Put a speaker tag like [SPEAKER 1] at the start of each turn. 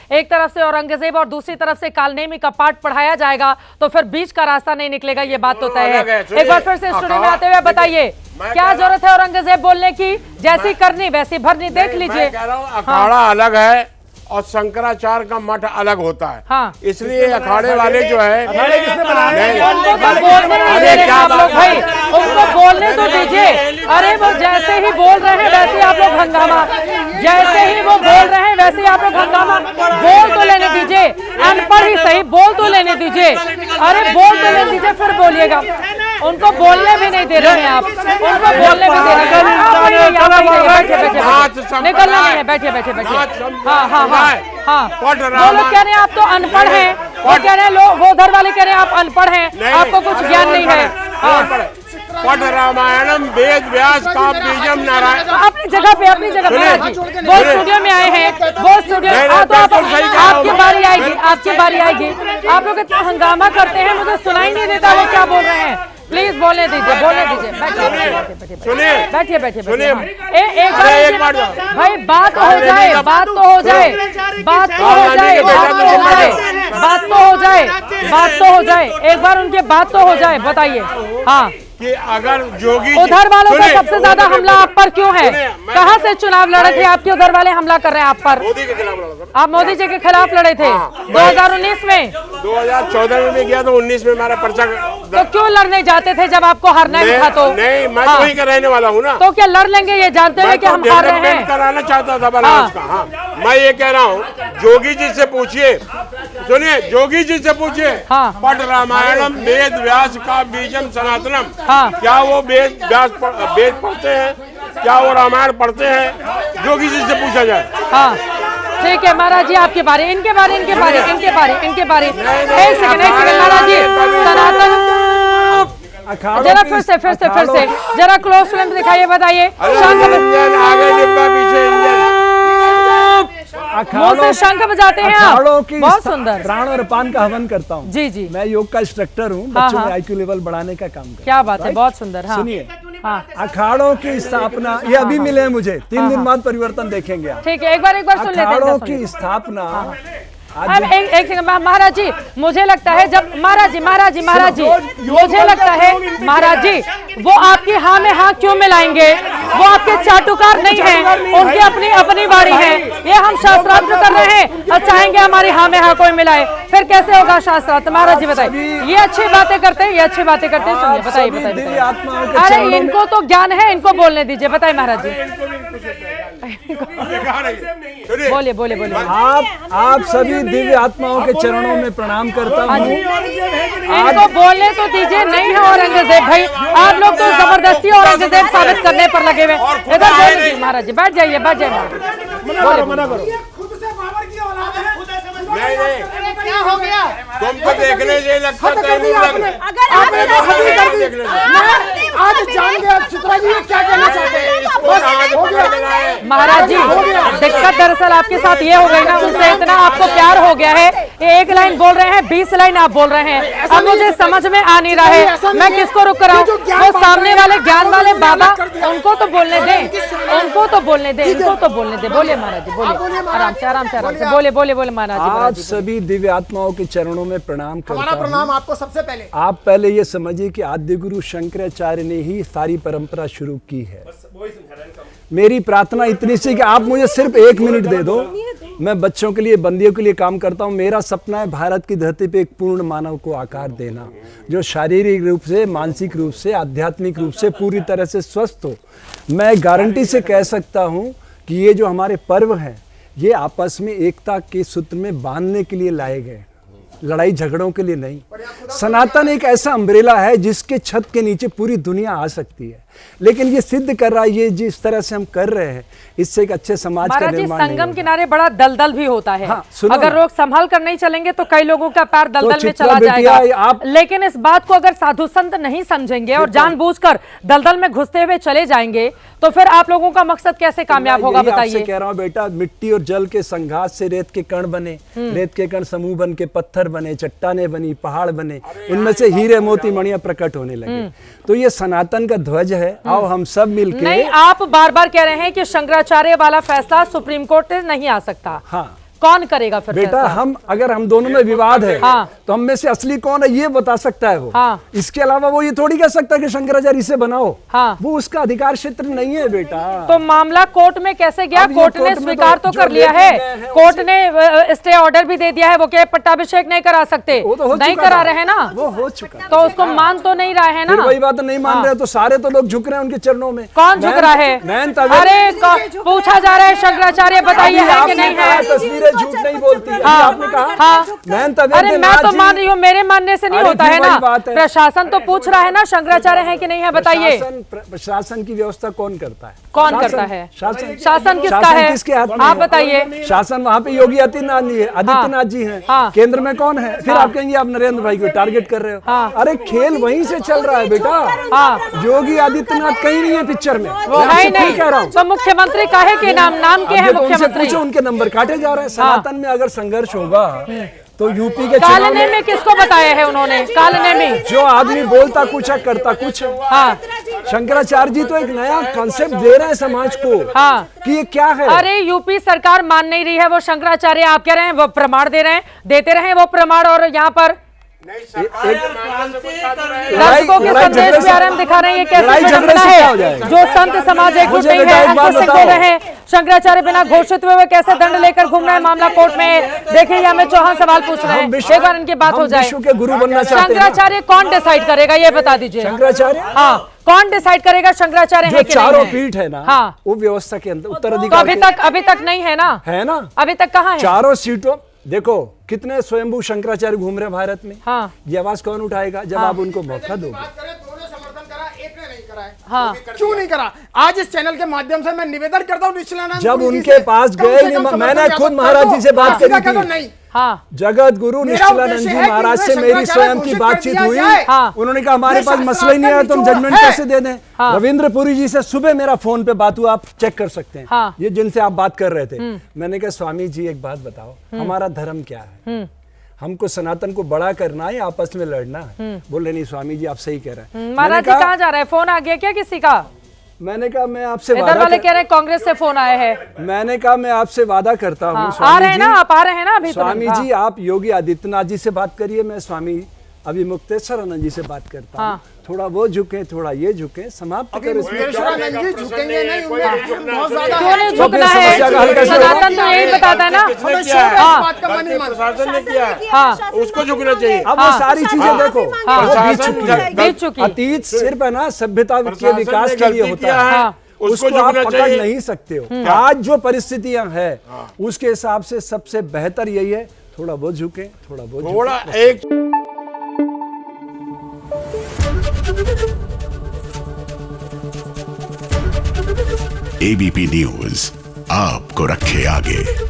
[SPEAKER 1] एक तरफ से औरंगजेब और दूसरी तरफ से कालनेमी का पाठ पढ़ाया जाएगा तो फिर बीच का रास्ता नहीं निकलेगा, ये बात तो तय है। एक बार फिर से स्टूडियो में आते हुए बताइए क्या जरूरत है औरंगजेब बोलने की, जैसी करनी वैसी भरनी, देख लीजिए।
[SPEAKER 2] अखाड़ा अलग है और शंकराचार्य का मठ अलग होता है।
[SPEAKER 1] हाँ।
[SPEAKER 2] इसलिए अखाड़े वाले जो है
[SPEAKER 1] भाई उनको बोलने तो दीजिए। अरे वो जैसे ही बोल रहे हैं वैसे आप लोग हंगामा, जैसे ही वो बोल रहे हैं वैसे ही आप लोग हंगामा। बोल तो लेने दीजिए, अनपढ़ ही सही, बोल तो लेने दीजिए। अरे बोल तो लेने दीजिए फिर बोलिएगा। उनको बोलने भी नहीं दे रहे हैं आप, उनको बोलने भी दे रहे हैं। निकलना नहीं है, बैठिए बैठिए बैठिए। हाँ हाँ हाँ हाँ, वो लोग कह रहे हैं आप तो अनपढ़ हैं, वो कह रहे हैं लोग, वो उधर वाले कह रहे हैं आप अनपढ़ हैं, आपको कुछ ज्ञान नहीं है।
[SPEAKER 2] पढ़ रामायणम वेद व्यास का बीजम नारायण।
[SPEAKER 1] अपनी जगह पे वो स्टूडियो में आए हैं, वो स्टूडियो आपकी बारी आएगी, आपकी बारी आएगी। आप लोग इतना हंगामा करते हैं, मुझे सुनाई नहीं देता वो क्या बोल रहे हैं। प्लीज बोलने दीजिए, बोलने दीजिए। बैठिए बैठिए बैठिए। एक बार भाई बात हो जाए, बात तो हो जाए, बात तो हो जाए, बात तो हो जाए, बात तो हो जाए, बात तो हो जाए। एक बार उनके बात तो हो जाए, बताइए। हाँ,
[SPEAKER 2] कि अगर जोगी
[SPEAKER 1] उधर वालों का सबसे ज्यादा हमला आप पर क्यों है? कहां से चुनाव लड़े थे आपके उधर वाले हमला कर रहे हैं आप पर?
[SPEAKER 2] मोदी के खिलाफ लड़ा।
[SPEAKER 1] आप मोदी जी के खिलाफ लड़े थे 2019 में,
[SPEAKER 2] 2014 में भी गया तो 19 में हमारा पर्चा।
[SPEAKER 1] तो क्यों लड़ने जाते थे जब आपको हारना ही था? तो
[SPEAKER 2] नहीं, मैं वही का रहने वाला हूँ ना।
[SPEAKER 1] तो क्या लड़ लेंगे ये जानते हुए कि हम हार रहे हैं?
[SPEAKER 2] कराना चाहता था बनारस का। हाँ, मैं ये कह रहा हूँ जोगी जी से पूछिए, सुनिए, जोगी जी से पूछिए। पढ़ रामायणम वेद व्यास का बीजम सनातनम। क्या वो वेद व्यास वेद पढ़ते हैं? क्या वो रामायण पढ़ते हैं? जोगी जी से पूछा जाए।
[SPEAKER 1] हाँ ठीक है महाराज जी, आपके बारे, इनके बारे, इनके बारे, इनके बारे, इनके बारे। एक सेकंड महाराज जी, सनातन जरा फिर से जरा क्लोज फ्रेम दिखाइए, बताइए। से शंख बजाते हैं आप, बहुत सुंदर।
[SPEAKER 3] प्राण और पान का हवन करता हूँ।
[SPEAKER 1] जी जी,
[SPEAKER 3] मैं योग का इंस्ट्रक्टर हूँ, बच्चों में IQ लेवल बढ़ाने का काम करता हूँ।
[SPEAKER 1] क्या बात है, बहुत सुंदर। हाँ
[SPEAKER 3] सुनिए, अखाड़ों की स्थापना, ये अभी मिले हैं मुझे, 3 दिन बाद परिवर्तन देखेंगे आप।
[SPEAKER 1] ठीक है, एक बार सुन लेते हैं।
[SPEAKER 3] अखाड़ों की स्थापना
[SPEAKER 1] एक सेकंड महाराज जी, मुझे लगता है जब महाराज जी मुझे लगता है महाराज जी वो आपकी हाँ में हाँ क्यों मिलाएंगे? वो आपके चाटुकार नहीं हैं, उनकी अपनी अपनी बारी है। ये हम शास्त्रार्थ कर रहे हैं और चाहेंगे हमारी हाँ में हाँ कोई मिलाए, फिर कैसे होगा शास्त्रार्थ? महाराज जी बताइए। ये अच्छी बातें करते हैं, ये अच्छी बातें करते हैं। सुनिए, बताइए। अरे इनको तो ज्ञान है, इनको बोलने दीजिए। बताइए महाराज जी, बोलिए बोलिए बोलिए।
[SPEAKER 3] आप सभी दिव्य आत्माओं के चरणों में प्रणाम करता हूँ।
[SPEAKER 1] इनको बोलने तो दीजिए। नहीं है औरंगजेब भाई, आप लोग तो जबरदस्ती औरंगजेब साबित करने पर लगे हुए। इधर बोलिए महाराज जी, बैठ जाइए, बैठ जाइए।
[SPEAKER 3] मना करो।
[SPEAKER 2] नहीं, क्या हो गया? तुमको देखने से लगता है
[SPEAKER 4] आज जान गया चित्रा जी क्या कहना चाहते हैं।
[SPEAKER 1] महाराज जी दिक्कत दरअसल आपके साथ ये हो गई ना, उनसे इतना आपको प्यार हो गया है, एक लाइन बोल रहे हैं 20 लाइन आप बोल रहे हैं। अब मुझे समझ में आ नहीं रहा है मैं किसको रुक रहा हूँ। वो सामने वाले ज्ञान वाले बाबा, उनको तो बोलने दें, उनको तो बोलने दें, इनको तो बोलने दें। बोलिए महाराज जी, बोलिए आराम से आराम से आराम से बोले बोले बोले महाराज जी।
[SPEAKER 3] आप सभी दिव्य आत्माओं के चरणों में प्रणाम करता हूं।
[SPEAKER 4] हमारा प्रणाम आपको सबसे पहले।
[SPEAKER 3] आप पहले ये समझिए कि आद्य गुरु शंकराचार्य ने ही सारी परंपरा शुरू की है। मेरी प्रार्थना इतनी सी कि आप मुझे सिर्फ 1 मिनट दे दो। मैं बच्चों के लिए, बंदियों के लिए काम करता हूं। मेरा सपना है भारत की धरती पे एक पूर्ण मानव को आकार देना, जो शारीरिक रूप से, मानसिक रूप से, आध्यात्मिक रूप से पूरी तरह से स्वस्थ हो। मैं गारंटी से कह सकता हूं कि ये जो हमारे पर्व हैं, ये आपस में एकता के सूत्र में बांधने के लिए लाए गए, लड़ाई झगड़ों के लिए नहीं। सनातन एक ऐसा अम्ब्रेला है जिसके छत के नीचे पूरी दुनिया आ सकती है, लेकिन ये सिद्ध कर रहा है, ये जिस तरह से हम कर रहे हैं, इससे एक अच्छे समाज का निर्माण नहीं होगा।
[SPEAKER 1] संगम किनारे बड़ा दलदल भी होता है।
[SPEAKER 3] हाँ,
[SPEAKER 1] अगर लोग संभल कर नहीं चलेंगे तो कई लोगों का पैर दलदल में चला जाएगा। लेकिन इस बात को अगर साधु संत नहीं समझेंगे और जानबूझकर दलदल में घुसते हुए चले जाएंगे तो फिर आप लोगोों का मकसद कैसे कामयाब होगा? बताइए।
[SPEAKER 3] कह रहा हूँ बेटा, मिट्टी और जल के संघात से रेत के कण बने, रेत के कण समूह बन के पत्थर बने, चट्टाने बनी, पहाड़ बने, उनमें से हीरे मोती मणियां प्रकट होने लगे। तो ये सनातन का ध्वज है। आओ हम सब मिलके।
[SPEAKER 1] नहीं, आप बार बार कह रहे हैं कि शंकराचार्य वाला फैसला सुप्रीम कोर्ट से नहीं आ सकता।
[SPEAKER 3] हाँ,
[SPEAKER 1] कौन करेगा फिर
[SPEAKER 3] बेटा?
[SPEAKER 1] फैसला?
[SPEAKER 3] अगर हम दोनों में विवाद है
[SPEAKER 1] हाँ।
[SPEAKER 3] तो हम में से असली कौन है ये बता सकता है वो।
[SPEAKER 1] हाँ।
[SPEAKER 3] इसके अलावा वो ये थोड़ी कह सकता है कि शंकराचार्य इसे बनाओ।
[SPEAKER 1] हाँ।
[SPEAKER 3] वो उसका अधिकार क्षेत्र नहीं है बेटा।
[SPEAKER 1] तो मामला कोर्ट में कैसे गया?
[SPEAKER 3] अब ये
[SPEAKER 1] कोर्ट ने
[SPEAKER 3] कोर्ट में
[SPEAKER 1] स्वीकार तो
[SPEAKER 3] जो
[SPEAKER 1] कर लिया
[SPEAKER 3] लेके
[SPEAKER 1] है,
[SPEAKER 3] गए हैं
[SPEAKER 1] कोर्ट ने स्टे ऑर्डर भी दे दिया है, वो क्या पट्टाभिषेक नहीं करा सकते?
[SPEAKER 3] वो तो हो
[SPEAKER 1] नहीं
[SPEAKER 3] चुका
[SPEAKER 1] करा
[SPEAKER 3] था।
[SPEAKER 1] रहे ना,
[SPEAKER 3] वो हो चुका।
[SPEAKER 1] तो उसको मान तो नहीं रहा है ना।
[SPEAKER 3] फिर वही बात नहीं मान रहे, तो सारे तो लोग झुक रहे हैं उनके चरणों में।
[SPEAKER 1] कौन झुक रहा है? अरे पूछा जा रहा है शंकराचार्य बताइए है कि नहीं है?
[SPEAKER 3] तस्वीरें झूठ नहीं बोलती।
[SPEAKER 1] हाँ,
[SPEAKER 3] आपने कहा
[SPEAKER 1] हाँ। अरे मैं तो
[SPEAKER 3] जी-
[SPEAKER 1] मान रही हूँ, मेरे मानने से नहीं
[SPEAKER 3] अरे
[SPEAKER 1] होता
[SPEAKER 3] फिर
[SPEAKER 1] है
[SPEAKER 3] वही
[SPEAKER 1] ना।
[SPEAKER 3] बात है।
[SPEAKER 1] प्रशासन तो पूछ रहा है ना शंकराचार्य है कि नहीं है, बताइए।
[SPEAKER 3] प्रशासन की व्यवस्था कौन करता है?
[SPEAKER 1] कौन
[SPEAKER 3] शासन-
[SPEAKER 1] करता है?
[SPEAKER 3] शासन
[SPEAKER 1] शासन किसका
[SPEAKER 3] शासन
[SPEAKER 1] है?
[SPEAKER 3] किसके हाथ में
[SPEAKER 1] आप
[SPEAKER 3] है?
[SPEAKER 1] बताइए।
[SPEAKER 3] शासन वहाँ पे योगी आदित्यनाथ जी हैं।
[SPEAKER 1] हाँ।
[SPEAKER 3] केंद्र में कौन है? फिर आप कहेंगे आप नरेंद्र भाई को टारगेट कर रहे हो।
[SPEAKER 1] हाँ।
[SPEAKER 3] अरे खेल वहीं से चल रहा है बेटा।
[SPEAKER 1] हाँ।
[SPEAKER 3] योगी आदित्यनाथ कहीं नहीं है पिक्चर में।
[SPEAKER 1] वो
[SPEAKER 3] मैं
[SPEAKER 1] है
[SPEAKER 3] आपसे
[SPEAKER 1] ही
[SPEAKER 3] फिर
[SPEAKER 1] नहीं,
[SPEAKER 3] कह रहा हूँ।
[SPEAKER 1] तो मुख्यमंत्री काहे के नाम के है
[SPEAKER 3] उनसे
[SPEAKER 1] मुख्यमंत्री?
[SPEAKER 3] पूछो, उनके नंबर काटे जा रहे हैं। सनातन में अगर संघर्ष होगा तो यूपी के चुनाव
[SPEAKER 1] कालने में किसको बताया है उन्होंने? कालने में
[SPEAKER 3] जो आदमी बोलता कुछ है करता कुछ है।
[SPEAKER 1] हाँ।
[SPEAKER 3] शंकराचार्य जी तो एक नया कॉन्सेप्ट दे रहे हैं समाज को।
[SPEAKER 1] हाँ।
[SPEAKER 3] कि ये क्या है।
[SPEAKER 1] अरे यूपी सरकार मान नहीं रही है, वो शंकराचार्य आप कह रहे हैं वो प्रमाण दे रहे हैं, देते रहे वो प्रमाण, और यहाँ पर दर्शकों के संदेश भी आ रहे हैं, दिखा रहे हैं ये कैसे
[SPEAKER 3] लड़ाई झगड़े
[SPEAKER 1] विडंबना
[SPEAKER 3] से क्या हो
[SPEAKER 1] है
[SPEAKER 3] जाएगा?
[SPEAKER 1] जो संत समाज एकजुट
[SPEAKER 3] मुझे
[SPEAKER 1] नहीं
[SPEAKER 3] बेटा
[SPEAKER 1] है।
[SPEAKER 3] एक बात
[SPEAKER 1] अंकुश सिंह
[SPEAKER 3] बताओ।
[SPEAKER 1] बोल रहे हैं शंकराचार्य बिना घोषित हुए कैसे दंड लेकर घूम रहे हैं, मामला कोर्ट में। देखिए यहाँ में चौहान सवाल पूछ रहे हैं, एक बार इनकी बात हो जाए।
[SPEAKER 3] विश्व के गुरु बनना चाहते हैं।
[SPEAKER 1] शंकराचार्य कौन डिसाइड करेगा ये बता दीजिए।
[SPEAKER 3] शंकराचार्य
[SPEAKER 1] हाँ, कौन डिसाइड करेगा शंकराचार्य
[SPEAKER 3] जो
[SPEAKER 1] है कि नहीं
[SPEAKER 3] चारों
[SPEAKER 1] है?
[SPEAKER 3] पीठ है ना,
[SPEAKER 1] हाँ।
[SPEAKER 3] वो व्यवस्था के अंदर
[SPEAKER 1] तो
[SPEAKER 3] उत्तराधिकार
[SPEAKER 1] अभी तक नहीं है ना,
[SPEAKER 3] है ना।
[SPEAKER 1] अभी तक कहाँ है?
[SPEAKER 3] चारों सीटों देखो कितने स्वयंभू शंकराचार्य घूम रहे हैं भारत में।
[SPEAKER 1] हाँ।
[SPEAKER 3] ये आवाज कौन उठाएगा जब आप उनको मौका दोगे?
[SPEAKER 4] दोनों समर्थन करा, एक ने नहीं करा है।
[SPEAKER 1] हाँ।
[SPEAKER 4] क्यों नहीं करा? आज इस चैनल के माध्यम से मैं निवेदन करता हूँ निश्चलानंद
[SPEAKER 3] जब
[SPEAKER 4] गुरु जी
[SPEAKER 3] उनके
[SPEAKER 4] से,
[SPEAKER 3] पास
[SPEAKER 4] कम
[SPEAKER 3] गए
[SPEAKER 4] से
[SPEAKER 3] नहीं,
[SPEAKER 4] कम समर्थन
[SPEAKER 3] मैंने
[SPEAKER 4] व्यापक
[SPEAKER 3] खुद
[SPEAKER 4] कर
[SPEAKER 3] महाराज
[SPEAKER 4] दो।
[SPEAKER 3] जी से बात
[SPEAKER 4] सीधा
[SPEAKER 3] करी
[SPEAKER 4] कह दो
[SPEAKER 3] थी।
[SPEAKER 4] नहीं।
[SPEAKER 1] हाँ।
[SPEAKER 3] जगत गुरु
[SPEAKER 4] मेरा
[SPEAKER 3] निश्चलानंद
[SPEAKER 4] उद्देश्य
[SPEAKER 3] जी
[SPEAKER 4] है कि
[SPEAKER 3] महाराज से
[SPEAKER 4] उन्हें
[SPEAKER 3] मेरी
[SPEAKER 4] शंकराचार्य
[SPEAKER 3] स्वयं की
[SPEAKER 4] घोषित
[SPEAKER 3] बातचीत
[SPEAKER 4] कर
[SPEAKER 3] हुई।
[SPEAKER 4] दिया जाए।
[SPEAKER 1] हाँ।
[SPEAKER 3] उन्होंने कहा हमारे
[SPEAKER 4] ये
[SPEAKER 3] पास मसला ही नहीं है, तुम
[SPEAKER 4] शास्त्रार्थ
[SPEAKER 3] जजमेंट
[SPEAKER 4] है।
[SPEAKER 3] कैसे दे दें।
[SPEAKER 1] हाँ।
[SPEAKER 3] रविंद्र पुरी जी से सुबह मेरा फोन पे बात हुआ, आप चेक कर सकते हैं।
[SPEAKER 1] हाँ।
[SPEAKER 3] ये जिनसे आप बात कर रहे थे, मैंने कहा स्वामी जी एक बात बताओ, हमारा धर्म क्या है? हमको सनातन को बड़ा करना है, आपस में लड़ना है? बोले नहीं स्वामी जी आप सही कह रहे हैं।
[SPEAKER 1] महाराज जी कहाँ जा रहे हैं? फोन आ गया क्या किसी का?
[SPEAKER 3] मैंने कहा मैं आपसे
[SPEAKER 1] इधर वाले कह रहे हैं कांग्रेस से फोन आया है।
[SPEAKER 3] मैंने कहा मैं आपसे वादा करता हूँ
[SPEAKER 1] हाँ, आ
[SPEAKER 3] स्वामी
[SPEAKER 1] रहे हैं
[SPEAKER 3] जी,
[SPEAKER 1] ना, आप आ रहे हैं ना अभी?
[SPEAKER 3] स्वामी
[SPEAKER 1] तुरंत,
[SPEAKER 3] जी आप योगी आदित्यनाथ जी से बात करिए, मैं स्वामी अभिमुक्तेश्वरानंद जी से बात करता हूँ। थोड़ा वो झुके, थोड़ा ये झुके, समाप्त करो इसमें।
[SPEAKER 4] मुक्तेश्वरानंद जी झुकेंगे नहीं, उनमें बहुत ज्यादा
[SPEAKER 1] क्यों नहीं
[SPEAKER 4] है।
[SPEAKER 1] झुकना है?
[SPEAKER 3] समस्या का हल कैसे होगा?
[SPEAKER 1] सनातन तो यही बताता है ना।
[SPEAKER 4] हमें शोर है, इस
[SPEAKER 1] हाँ।
[SPEAKER 4] बात का मन ही मन।
[SPEAKER 2] प्रशासन ने किया,
[SPEAKER 1] हाँ।
[SPEAKER 2] उसको झुकना चाहिए।
[SPEAKER 3] अब वो सारी चीजें देखो
[SPEAKER 1] हाँ।
[SPEAKER 3] वो बीत चुकी है।
[SPEAKER 1] बीत चुकी।
[SPEAKER 3] अतीत सिर्फ है ना सभ्यता के
[SPEAKER 2] प्रशासन
[SPEAKER 3] विकास
[SPEAKER 2] ने
[SPEAKER 3] के लिए
[SPEAKER 2] गलती
[SPEAKER 3] होता
[SPEAKER 2] किया
[SPEAKER 3] है,
[SPEAKER 2] है,
[SPEAKER 1] हाँ।
[SPEAKER 2] उसको
[SPEAKER 3] उसको आप
[SPEAKER 2] झुकना
[SPEAKER 3] पकड़
[SPEAKER 2] चाहिए।
[SPEAKER 3] नहीं सकते हो। आज जो परिस्थितियां हैं उसके हिसाब से सबसे बेहतर यही है, थोड़ा वो झुके, थोड़ा वो झुके।
[SPEAKER 2] थोड़ा एक
[SPEAKER 5] एबीपी न्यूज आपको रखे आगे।